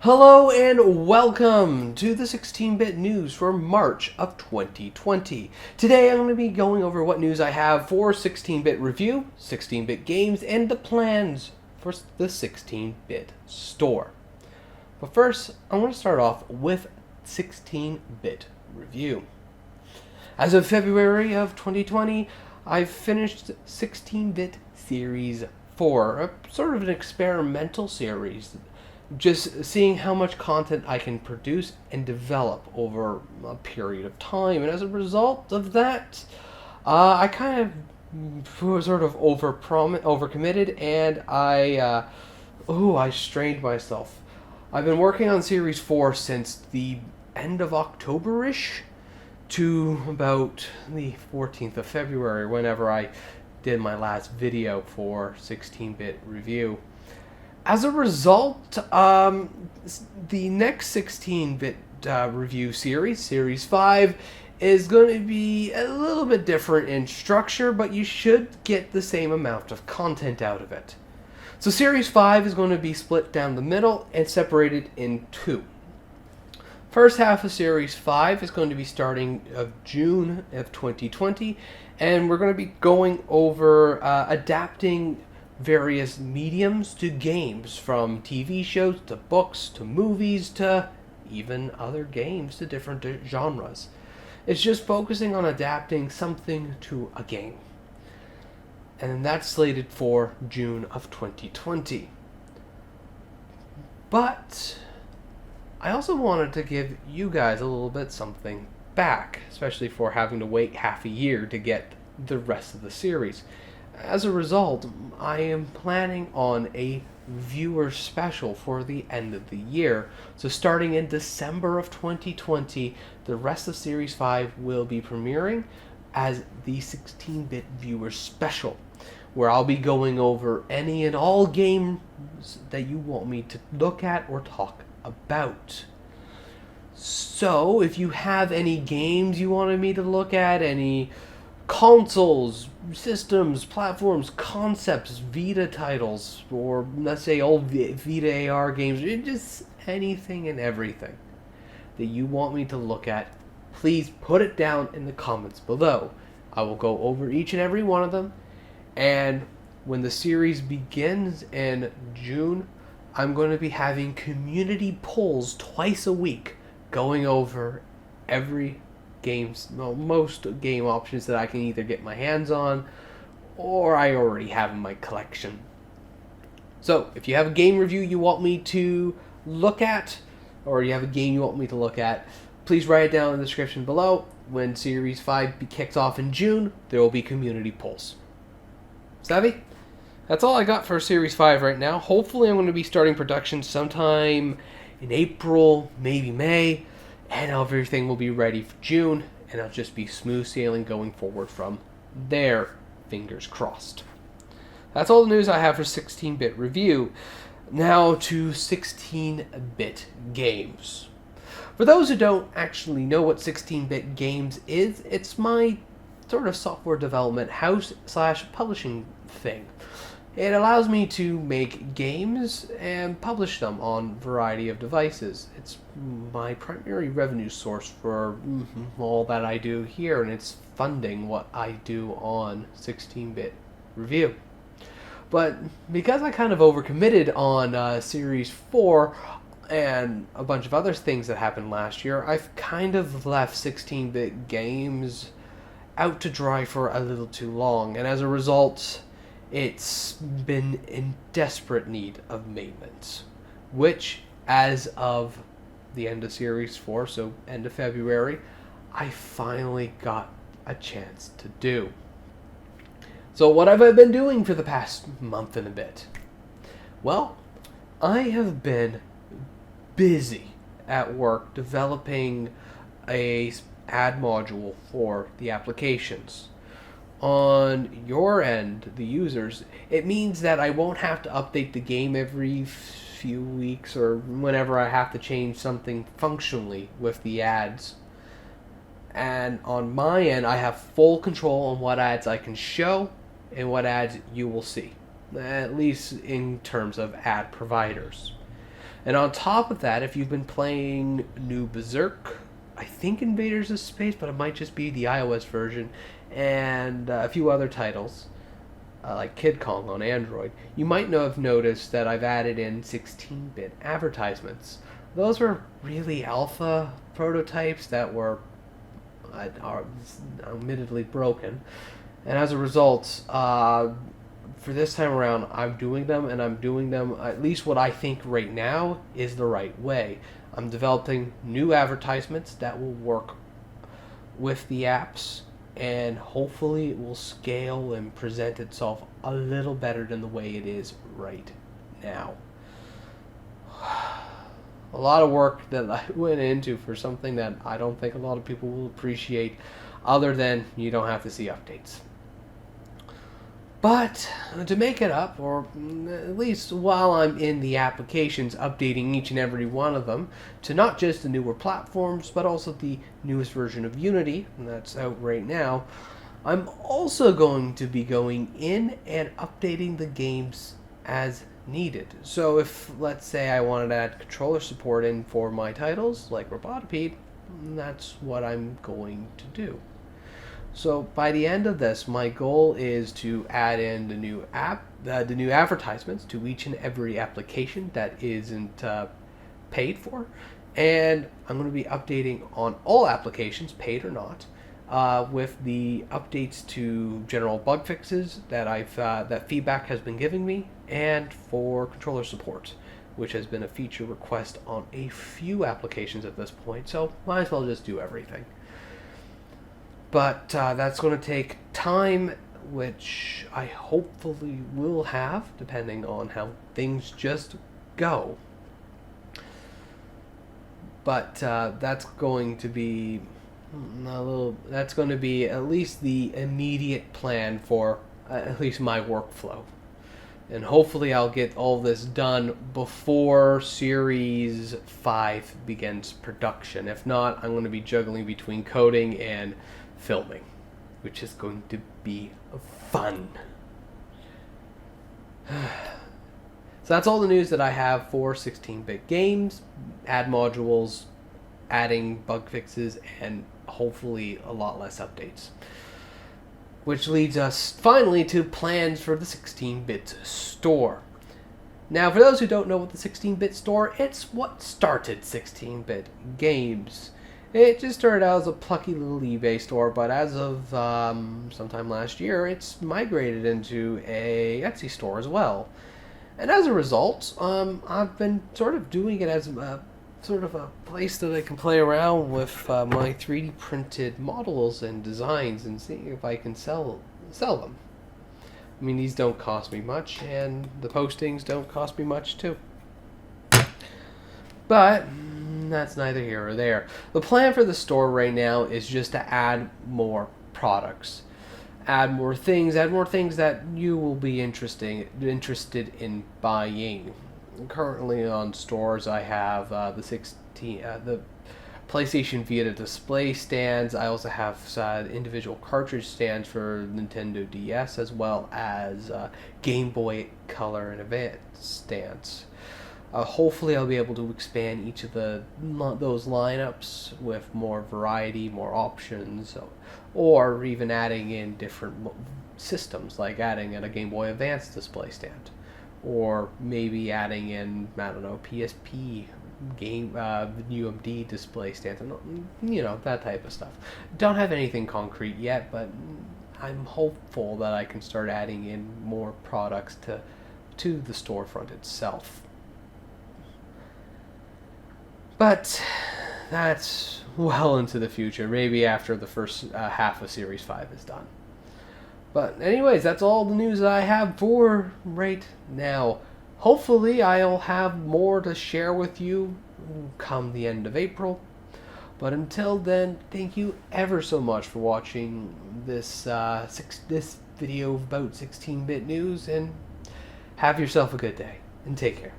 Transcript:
Hello and welcome to the 16-bit news for March of 2020. Today I'm going to be going over what news I have for 16-bit review, 16-bit games, and the plans for the 16-bit store. But first, I want to start off with 16-bit review. As of February of 2020, I've finished 16-bit Series 4, a sort of an experimental series, just seeing how much content I can produce and develop over a period of time. And as a result of that, I kind of was sort of overcommitted, and I strained myself. I've been working on Series 4 since the end of October-ish to about the 14th of February, whenever I did my last video for 16-bit review. As a result, the next 16-bit review series, Series 5, is going to be a little bit different in structure, but you should get the same amount of content out of it. So Series 5 is going to be split down the middle and separated in two. First half of Series 5 is going to be starting of June of 2020, and we're going to be going over adapting various mediums to games, from TV shows to books to movies to even other games to different genres. It's just focusing on adapting something to a game. And that's slated for June of 2020. But I also wanted to give you guys a little bit something back, especially for having to wait half a year to get the rest of the series. As a result, I am planning on a viewer special for the end of the year. So starting in December of 2020, the rest of Series 5 will be premiering as the 16-bit viewer special, where I'll be going over any and all games that you want me to look at or talk about. So if you have any games you wanted me to look at, any consoles, systems, platforms, concepts, Vita titles, or let's say old Vita AR games, just anything and everything that you want me to look at, please put it down in the comments below. I will go over each and every one of them, and when the series begins in June, I'm going to be having community polls twice a week going over every most game options that I can either get my hands on or I already have in my collection. So if you have a game review you want me to look at, or you have a game you want me to look at, please write it down in the description below. When Series 5 kicks off in June, there will be community polls. Savvy? That's all I got for Series 5 right now. Hopefully I'm going to be starting production sometime in April, maybe May, and everything will be ready for June, and I'll just be smooth sailing going forward from there. Fingers crossed. That's all the news I have for 16-bit review. Now to 16-bit games. For those who don't actually know what 16-bit games is, it's my sort of software development house / publishing thing. It allows me to make games and publish them on a variety of devices. It's my primary revenue source for all that I do here, and it's funding what I do on 16-bit review. But because I kind of overcommitted on Series 4 and a bunch of other things that happened last year, I've kind of left 16-bit games out to dry for a little too long, and as a result, it's been in desperate need of maintenance, which, as of the end of Series 4, so end of February, I finally got a chance to do. So what have I been doing for the past month and a bit? Well, I have been busy at work developing a ad module for the applications. On your end, the users, it means that I won't have to update the game every few weeks or whenever I have to change something functionally with the ads. And on my end, I have full control on what ads I can show and what ads you will see, at least in terms of ad providers. And on top of that, if you've been playing New Berserk, I think Invaders of Space, but it might just be the iOS version, and a few other titles, like Kid Kong on Android, you might have noticed that I've added in 16-bit advertisements. Those were really alpha prototypes that were are admittedly broken, and as a result, for this time around, I'm doing them, and I'm doing them at least what I think right now is the right way. I'm developing new advertisements that will work with the apps, and hopefully it will scale and present itself a little better than the way it is right now. A lot of work that I went into for something that I don't think a lot of people will appreciate, other than you don't have to see updates. But to make it up, or at least while I'm in the applications, updating each and every one of them to not just the newer platforms, but also the newest version of Unity, and that's out right now, I'm also going to be going in and updating the games as needed. So if, let's say, I wanted to add controller support in for my titles, like Robotipede, that's what I'm going to do. So by the end of this, my goal is to add in the new advertisements to each and every application that isn't paid for, and I'm going to be updating on all applications, paid or not, with the updates to general bug fixes that that feedback has been giving me, and for controller support, which has been a feature request on a few applications at this point. So might as well just do everything. But that's going to take time, which I hopefully will have, depending on how things just go. But that's going to be that's going to be at least the immediate plan for at least my workflow. And hopefully I'll get all this done before Series 5 begins production. If not, I'm going to be juggling between coding and filming, which is going to be fun. So that's all the news that I have for 16-bit games, add modules, adding bug fixes, and hopefully a lot less updates. Which leads us finally to plans for the 16-bit store. Now, for those who don't know what the 16-bit store, it's what started 16-bit games. It just started out as a plucky little eBay store, but as of sometime last year, it's migrated into a Etsy store as well. And as a result, I've been sort of doing it as a sort of a place that I can play around with my 3D printed models and designs and see if I can sell them. I mean, these don't cost me much, and the postings don't cost me much too. But that's neither here or there. The plan for the store right now is just to add more products. Add more things that you will be interested in buying. Currently on stores, I have the PlayStation Vita display stands. I also have individual cartridge stands for Nintendo DS, as well as Game Boy Color and Advance stands. Hopefully I'll be able to expand each of those lineups with more variety, more options, or even adding in different systems, like adding in a Game Boy Advance display stand, or maybe adding in, I don't know, PSP game UMD display stands, and that type of stuff. Don't have anything concrete yet, but I'm hopeful that I can start adding in more products to the storefront itself. But that's well into the future, maybe after the first half of Series 5 is done. But anyways, that's all the news that I have for right now. Hopefully I'll have more to share with you come the end of April. But until then, thank you ever so much for watching this video about 16-bit news, and have yourself a good day, and take care.